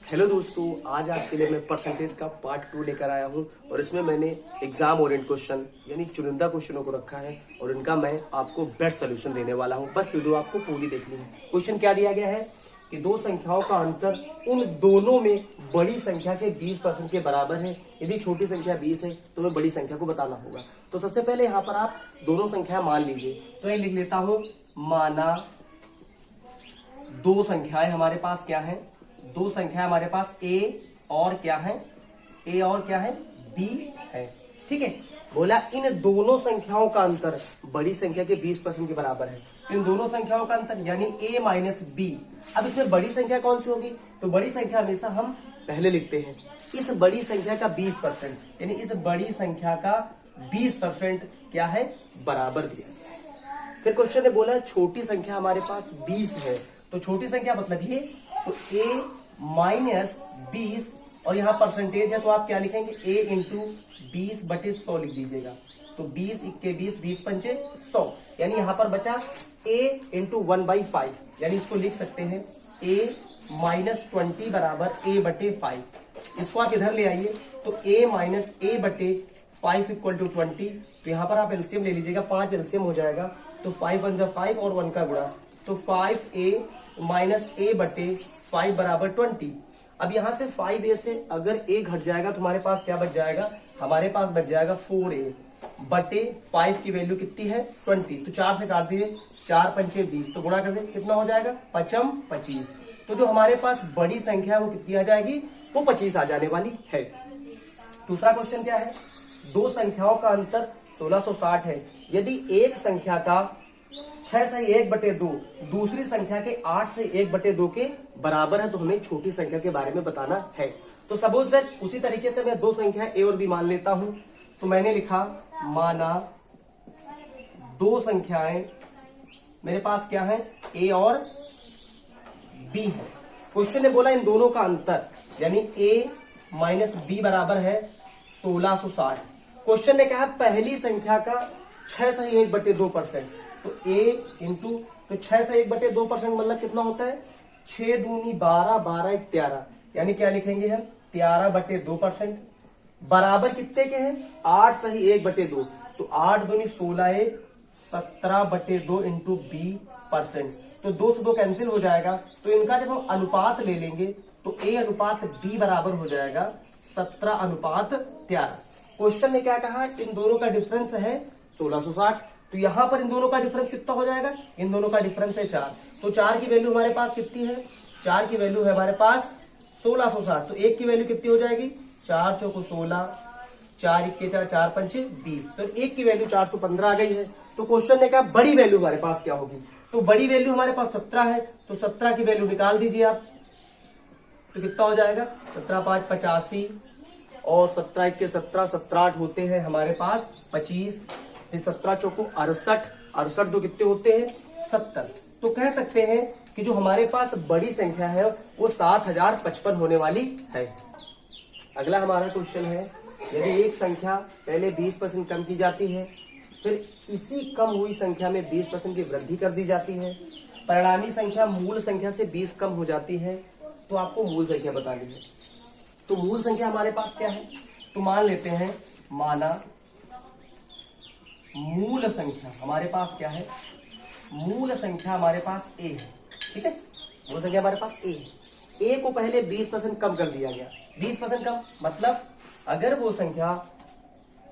Hello दोस्तों, आज आपके लिए मैं परसेंटेज का पार्ट 2 लेकर आया हूं और इसमें मैंने एग्जाम ओरिएंट क्वेश्चन यानी चुनिंदा क्वेश्चनों को रखा है और इनका मैं आपको बेस्ट सोल्यूशन देने वाला हूं। बस वीडियो आपको पूरी देखनी है। क्वेश्चन क्या दिया गया है कि दो संख्याओं का अंतर उन दोनों में बड़ी संख्या के 20% के बराबर है। यदि छोटी संख्या 20 है तो हमें बड़ी संख्या को बताना होगा। तो सबसे पहले यहाँ पर आप दोनों संख्या मान लीजिए। तो मैं लिख लेता हूँ, माना दो संख्याएं हमारे पास क्या है, दो संख्या हमारे पास a और क्या है, a और क्या है, b है। ठीक है, बोला इन दोनों संख्याओं का अंतर बड़ी संख्या के 20% के बराबर है। इन दोनों संख्याओं का अंतर यानी a माइनस b। अब इसमें बड़ी संख्या कौन सी होगी? तो बड़ी संख्या हमेशा हम पहले लिखते हैं। इस बड़ी संख्या का 20% यानी इस बड़ी संख्या का 20% क्या है, बराबर दिया। फिर क्वेश्चन ने बोला छोटी संख्या हमारे पास 20 है। तो छोटी संख्या मतलब ये, तो a माइनस 20 और यहाँ परसेंटेज है तो आप क्या लिखेंगे, a इंटू 20/100 लिख दीजिएगा। तो 20 इक्के 20, 20 पंचे 100, यानी यहाँ पर बचा a इंटू 1/5, यानी इसको लिख सकते हैं a माइनस 20 बराबर a/5। इसको आप इधर ले आइए तो a minus a/5 equal to 20। तो यहाँ पर आप एलसीएम ले लीजिएगा, 5 एलसीएम हो जाएगा। तो 5 1 जा 5 और 1 का गुणा, तो 5a माइनस a/5 बराबर 20। अब यहां से 5a से अगर a घट जाएगा तो हमारे पास क्या बच जाएगा, हमारे पास बच जाएगा 4a बटे 5 की वैल्यू कितनी है, 20। तो 4 से काट दीजिए, 4 पंचे 20, तो गुणा कर दे, कितना हो जाएगा, 5 25। तो जो हमारे पास बड़ी संख्या है वो कितनी आ जाएगी, वो 25 आ जाने वाली है। दूसरा क्वेश्चन क्या है, दो संख्याओं का अंतर 1660 है। यदि एक संख्या का 6 से 1/2 दूसरी संख्या के 8 से 1/2 के बराबर है तो हमें छोटी संख्या के बारे में बताना है। तो सपोज दैट उसी तरीके से मैं दो संख्या a और b मान लेता हूं। तो मैंने लिखा, माना दो संख्याएं मेरे पास क्या है, a और b है। क्वेश्चन ने बोला इन दोनों का अंतर यानी a माइनस b बराबर है 1660। क्वेश्चन ने कहा पहली संख्या का 6 से 1/2%। तो a इंटू, तो 6 से 1/2% मतलब कितना होता है, 6 दूनी 12, 12 1 13, यानी क्या लिखेंगे हम, 13/2%। बराबर कितने के हैं, 8 से 1/2। तो 8 दूनी 16 1 17/2 इंटू 20%। तो 2 से 2 कैंसिल हो जाएगा। तो इनका जब हम अनुपात ले लेंगे तो a अनुपात b बराबर हो जाएगा 17:13। क्वेश्चन ने क्या कहा, इन दोनों का डिफरेंस है 1660। तो यहां पर इन दोनों का डिफरेंस कितना हो जाएगा, इन दोनों का डिफरेंस है 4। तो 4 की वैल्यू हमारे पास कितनी है, 4 की वैल्यू है हमारे पास 1660। तो 1 की वैल्यू कितनी हो जाएगी, 4 चौको 16, 4 इक्के 4, 4 पंचे 20। तो 1 की वैल्यू 415 आ गई है। तो क्वेश्चन ने कहा बड़ी वैल्यू हमारे पास क्या होगी। तो बड़ी वैल्यू हमारे पास 17 है। तो 17 की वैल्यू निकाल दीजिए आप, तो कितना हो जाएगा, 17 5 85 और 17 इक्के 17, 17 8 होते हैं हमारे पास 25, 17 चौको 68, 68 जो कितने होते हैं 70। तो कह सकते हैं कि जो हमारे पास बड़ी संख्या है वो 7055 होने वाली है। अगला हमारा क्वेश्चन है, यदि एक संख्या पहले 20% कम की जाती है, फिर इसी कम हुई संख्या में 20% की वृद्धि कर दी जाती है, परिणामी संख्या मूल संख्या से 20 कम हो जाती है, तो आपको मूल संख्या बतानी है। तो मूल संख्या हमारे पास क्या है, तो मान लेते हैं, माना मूल संख्या हमारे पास क्या है, मूल संख्या हमारे पास a है। ठीक है, मूल संख्या हमारे पास a है। a को पहले 20% कम कर दिया गया। 20% कम मतलब अगर वो संख्या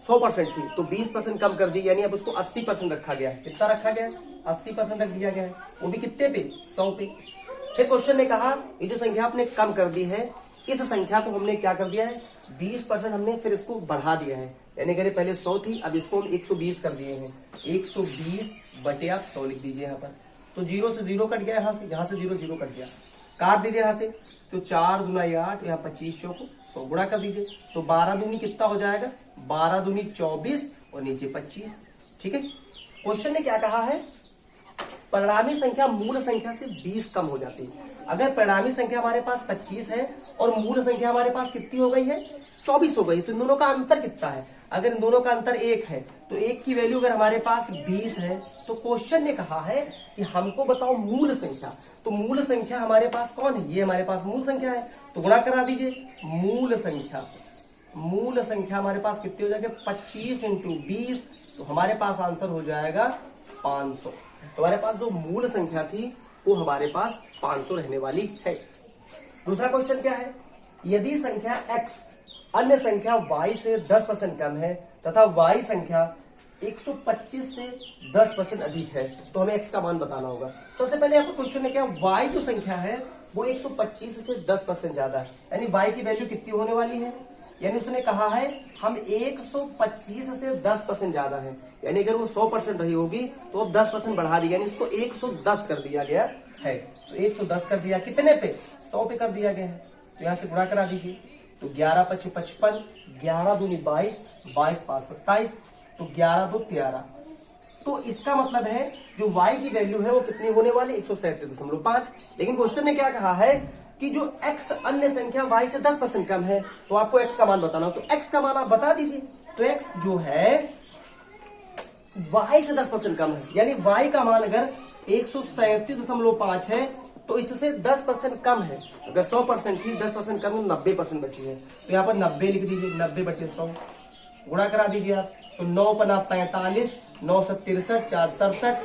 100% थी तो 20% कम कर दी, यानी अब उसको 80% रखा गया है। कितना रखा गया है, 80% रख दिया गया है, वो भी कितने पे, 100 पे। फिर क्वेश्चन ने कहा ये जो संख्या आपने कम कर दी है, इस संख्या को हमने क्या कर दिया है, 20% हमने फिर इसको बढ़ा दिया है। यानी अगर पहले 100 थी, अब इसको हम 120 कर दिए हैं। 120/100 लिख दीजिए यहाँ पर। तो 0 से 0 कट गया, यहाँ से 0 0 कट गया, काट दीजिए यहाँ से। तो 4 दूना 8, यहाँ 25 चौको 100, गुणा कर दीजिए। तो 12 दूनी कितना हो जाएगा, 12 दूनी 24 और नीचे 25। ठीक है, क्वेश्चन ने क्या कहा है परिणामी संख्या मूल संख्या से 20 कम हो जाती है। अगर परिणामी संख्या हमारे पास 25 है और मूल संख्या हमारे पास कितनी हो गई है, 24 हो गई, तो इन दोनों का अंतर कितना है? अगर इन दोनों का अंतर 1 है तो 1 की वैल्यू अगर हमारे पास 20 है तो क्वेश्चन ने कहा है कि हमको बताओ मूल संख्या। तो मूल संख्या हमारे पास कौन है? ये हमारे पास मूल संख्या है, तो गुणा करा दीजिए। मूल संख्या हमारे पास कितनी हो जाएगी? 25 इंटू 20, तो हमारे पास आंसर हो जाएगा 500। तो हमारे पास जो मूल संख्या थी वो हमारे पास 500 रहने वाली है। दूसरा क्वेश्चन क्या है? यदि संख्या x अन्य संख्या y से 10% कम है तथा y संख्या 125 से 10% अधिक है तो हमें x का मान बताना होगा। सबसे पहले आपको क्वेश्चन ने क्या, y जो संख्या है वो 125 से 10% ज्यादा है, यानी y की वैल्यू कितनी होने वाली है? यानी उसने कहा है हम 125 से 10% ज्यादा है, यानी अगर वो 100% रही होगी तो अब 10% बढ़ा दिया, यानी इसको 110 कर दिया गया है। तो 110 कर दिया कितने पे? 100 पे कर दिया गया है। तो यहाँ से गुणा करा दीजिए, तो 11 × 5 = 55, 11 × 2 = 22, 22 × 5 = 27, तो 11 × 2 = 13। तो इसका मतलब है जो y की वैल्यू है वो कितनी होने वाली? 137.5। लेकिन क्वेश्चन ने क्या कहा है कि जो x अन्य संख्या y से 10% कम है तो आपको x का मान बताना हो, तो x का मान आप बता दीजिए। तो x जो है y से 10% कम है, यानी y का मान अगर 137.5 है तो इससे 10% कम है। अगर 100% थी, 10% कम, 90% बची है, तो यहाँ पर 90 लिख दीजिए। 90/100 गुणा करा दीजिए आप, तो 9 × 5 = 45, 9 × 7 = 63, 4 × 67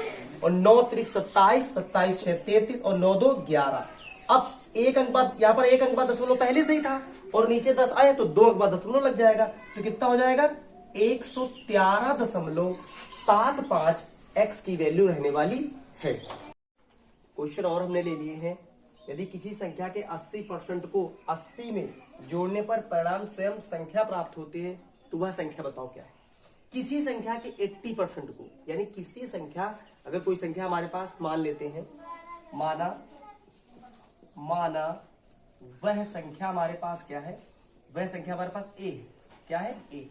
और 9 × 3 = 27, 27 × 6 = 33 और 9 × 2 = 11। अब एक अंक बाद, यहाँ पर एक अंक बाद दशमलव पहले से ही था और नीचे 10 आए तो 2 अंक बाद दशमलव लग जाएगा, तो कितना हो जाएगा? 113.75 x की वैल्यू रहने वाली है। क्वेश्चन और हमने ले लिए हैं, यदि किसी संख्या के 80% को 80 में जोड़ने पर परिणाम स्वयं संख्या प्राप्त होती है तो वह संख्या बताओ क्या है? किसी संख्या के 80% को, यानी किसी संख्या, अगर कोई संख्या हमारे पास मान लेते हैं, माना वह संख्या हमारे पास क्या है? वह संख्या हमारे पास a है। क्या है? a।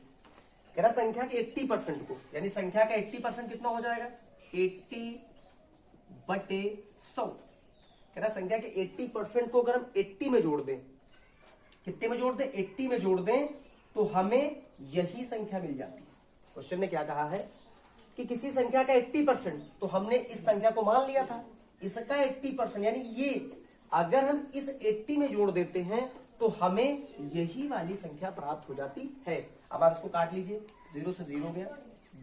कह रहा संख्या के 80% को, यानी संख्या का 80% कितना हो जाएगा? 80/100। कह रहा संख्या के 80% को अगर हम 80 में जोड़ दें, कितने में जोड़ दें? 80 में जोड़ दें तो हमें यही संख्या मिल जाती है। क्वेश्चन ने क्या कहा है कि किसी संख्या का 80%, तो हमने इस संख्या को मान लिया था, इसका 80%, यानी ये अगर हम इस 80 में जोड़ देते हैं तो हमें यही वाली संख्या प्राप्त हो जाती है। अब आप इसको काट लीजिए, 0 से 0 गया,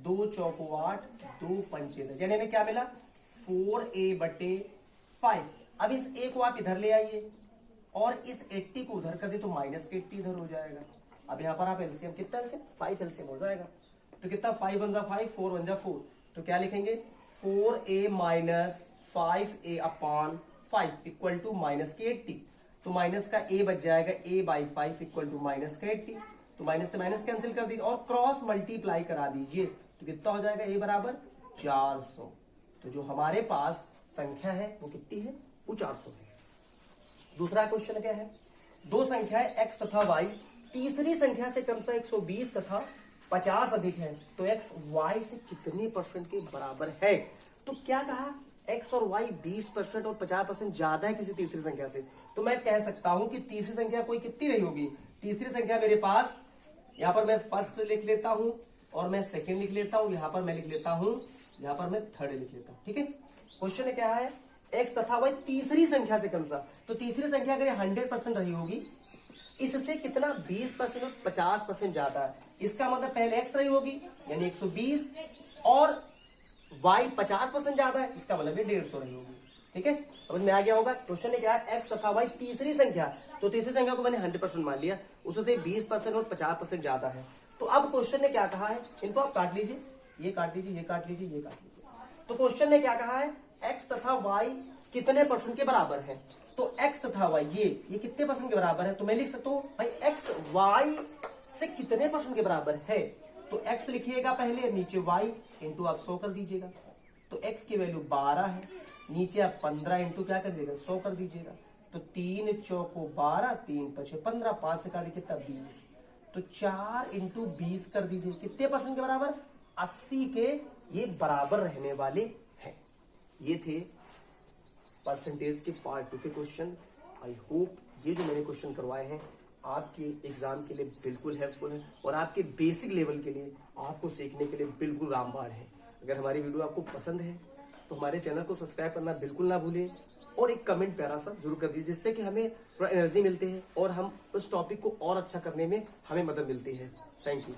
2 × 4 = 8, 2 × 5 = 10, यानी हमें क्या मिला? 4a/5। अब इस a को आप इधर ले आइए और इस 80 को उधर कर दे तो -80 इधर हो जाएगा। अब यहाँ पर आप एलसीएम कितना एलसीएम? 5 एलसीएम हो जाएगा, तो कितना? 5 × 1 = 5, 4 × 1 = 4, तो क्या लिखेंगे? 4a - 5a/5 = -80। तो माइनस का a बच जाएगा, a/5 = -80। तो माइनस से माइनस कैंसिल कर दीजिए और क्रॉस मल्टीप्लाई करा दीजिए, तो कितना हो जाएगा? a = 400। तो जो हमारे पास संख्या है वो कितनी है? वो 400 है। दूसरा क्वेश्चन क्या है? दो संख्याएं x तथा y तीसरी संख्या से क्रमशः 120 तथा 50 अधिक है तो x y से कितने % के बराबर है? तो क्या कहा? x और y 20% और 50% ज्यादा है किसी तीसरी संख्या से, तो मैं कह सकता हूं कि तीसरी संख्या कोई कितनी रही होगी? तीसरी संख्या मेरे पास, यहां पर मैं फर्स्ट लिख लेता हूं और मैं सेकेंड लिख लेता हूं, यहां पर मैं लिख लेता हूं, यहां पर मैं थर्ड लिख लेता हूं। ठीक है, क्वेश्चन है क्या है? x तथा y तीसरी संख्या से क्रमशः, तो तीसरी संख्या अगर 100% रही होगी, इससे कितना? 20% और 50% ज्यादा है। इसका मतलब पहले x रही होगी यानी 120 और y 50% ज्यादा है, इसका मतलब ये 150 रही होगी। ठीक है, समझ में आ गया होगा। क्वेश्चन ने क्या है? x तथा y तीसरी संख्या, तो तीसरी संख्या को मैंने 100% मान लिया, उससे 20% और 50% ज्यादा है। तो अब क्वेश्चन ने क्या कहा है? इनको आप काट लीजिए, ये काट लीजिए, ये काट लीजिए, ये काट लीजिए। तो क्वेश्चन ने क्या कहा है? x तथा y कितने % के बराबर है? तो x तथा y ये कितने % के बराबर है? तो मैं लिख सकता हूं भाई x y से कितने % के बराबर है? तो x लिखिएगा पहले, नीचे y, इंटू आप 100 कर दीजिएगा, तो x की वैल्यू 12 है, नीचे आप 15 इंटू क्या कर दीजिएगा? 100 कर दीजिएगा, तो 3 × 4 = 12, 3 × 5 = 15, 5 से काटिए कितना? 20, तो 4 इंटू 20 कर दीजिए, कितने % के बराबर? 80 के ये बराबर रहने वाले हैं। ये थे परसेंटेज के पार्ट 2 के क्वेश्चन। आई होप ये जो मैंने क्वेश्चन करवाए हैं आपके एग्जाम के लिए बिल्कुल हेल्पफुल है और आपके बेसिक लेवल के लिए आपको सीखने के लिए बिल्कुल रामबाण है। अगर हमारी वीडियो आपको पसंद है तो हमारे चैनल को सब्सक्राइब करना बिल्कुल ना भूलें और एक कमेंट प्यारा सा जरूर कर दीजिए, जिससे कि हमें थोड़ा एनर्जी मिलती है और हम उस टॉपिक को और अच्छा करने में हमें मदद मिलती है। Thank you.